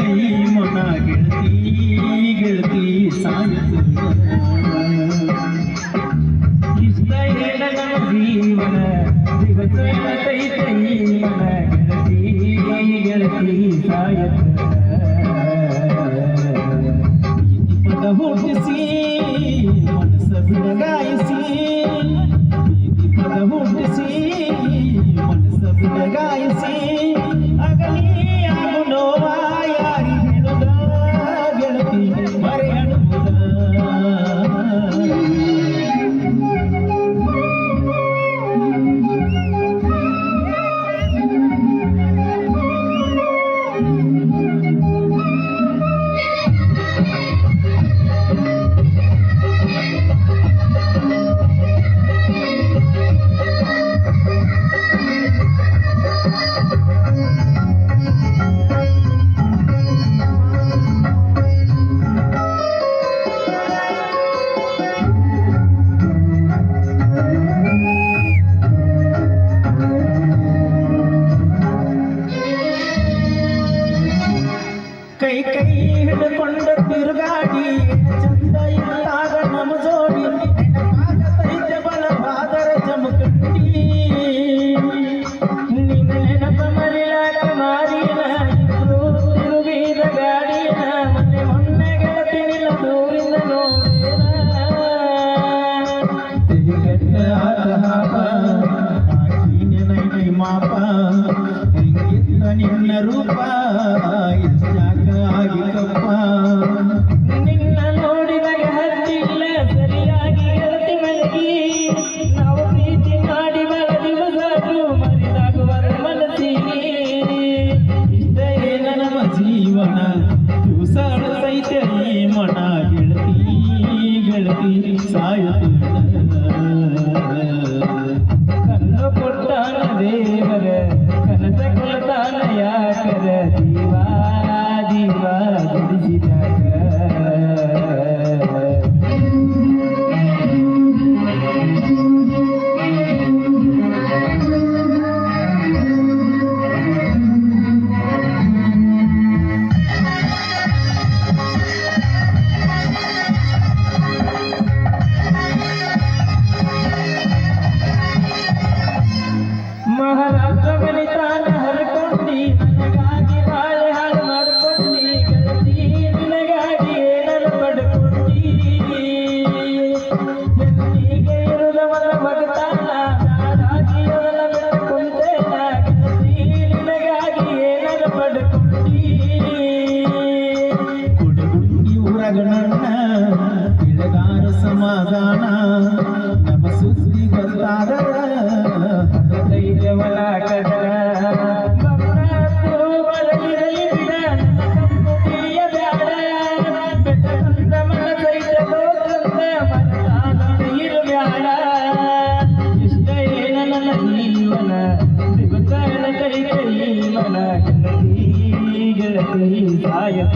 ಈ ಮನ ಗೆಳತಿ ಗೆಳತಿ ಸಾಯತು ಇಷ್ಟ ಏನ ನಮ್ಮ ಜೀವನ ದಿವಸ ತೈತೆ ಈ ಮನ ಗೆಳತಿ ಗೆಳತಿ ಸಾಯತು ಪದ ಹುಟ್ಟಿಸಿ ಮನಸ್ಸ ಬಿಡಗಾಯಿಸಿ ಪದ ಹುಟ್ಟಿಸಿ ಮನಸ್ಸ ಬಿಡಗಾಯಿಸಿ ಅಗಲಿ ಆಗು ನೋವ ಯಾರಿ ಹೇಳುದ ಗೆಳತಿ ಮರೆಯಡುವುದ ಕೈ ಕೈ ಹಿಡ್ಕೊಂಡ ತಿರುಗಾಡಿ ಚಂದ ಇದ್ದಾಗ ನಮ್ಮ ಜೋಡಿ ನೆನಪಾಗತೈತೆ ಬಲವಾದರ ಜಮಖಂಡಿ ನಿನ್ನ ನೆನಪ ಮರಿಲಾಕ ಮಾರಿನ ಇಬ್ರು ತಿರುಗಿದ ಗಾಡಿನ ಮೊನ್ನೆ ಗೆಳತಿ ನಿನ್ನ ದೂರಿಂದ ನೋಡಿನ ತೆಗೆಗಟ್ಟ ಹಾಪ ಹಾಕಿನ ನೈ ಮಾಪ ಹೆಂಗಿತ್ತ ನಿನ್ನ ರೂಪ ನಿನ್ನ ನೋಡಿದಾಗ ಹತ್ತಿಲ್ಲ ಸರಿಯಾಗಿ ಗೆಳತಿ ಮಲಗಿ ನಾವು ಪ್ರೀತಿ ಮಾಡಿ ಬೆಳೆದಿವಸಾದ್ರು ಮರಿದಾಗುವ ಮನಸ್ಸಿಗೆ ಇಷ್ಟ ಏನ ನಮ್ಮ ಜೀವನ ದಿವಸ ಈ ಮನ ಗೆಳತಿ ಗೆಳತಿ ಸಾಯತು ಕಣ್ಣು ಕೊಟ್ಟಾನ ದೇವರ ಕನಸ ಕೊಡ್ತಾನ ಯಾಕರ ಜೀವಾ ಜೀವಾ ದುಡಿಸಿದಾಗ ಮಹಾರಾಜ ಗಣಿತಾನ ಹರ್ಕೊಂಡಿ ನನಗಾಗಿ ಬಾಳೆ ಹಾಳು ಮಾಡ್ಕೊಂಡಿ ಗೆಳತಿ ನಿನಗಾಗಿ ಏನರ ಪಡ್ಕೊಂಡಿ ಹೆಣ್ಣಿಗೆ ಇರುದವನ ಭಗತಾನ ನಾಡಾಗಿ ಅವನ ಬೆಳಕೊಂಡೇನ ಗೆಳತಿ ನಿನಗಾಗಿ ಏನರ ಪಡ್ಕೊಂಡಿ ಕುಡಗುಂಡಿ ಊರಗಣನ್ನ ಇಳಗಾರ ಸಮಾಧಾನ ನಮ್ಮ ಸುದ್ದಿ ಗೊತ್ತಾದರ ದೈವಲ ಕದರ ಭಕ್ತರು ಬಲಗಿರಲಿ ಬಿಡ ತಿಳಿಯ ಬ್ಯಾಡ ಬೆಟ್ಟಂತ ಮನಸೈತ ಲೋಕಂತ ಮನದಾನ ಇರು ಬ್ಯಾಡ ಇಷ್ಟ ಏನ ನನ್ನ ಜೀವನ ದಿವಸ ಕೈ ಕೈ ಮನ ಗೆಳತಿ ಗೆಳತಿ ಸಾಯತ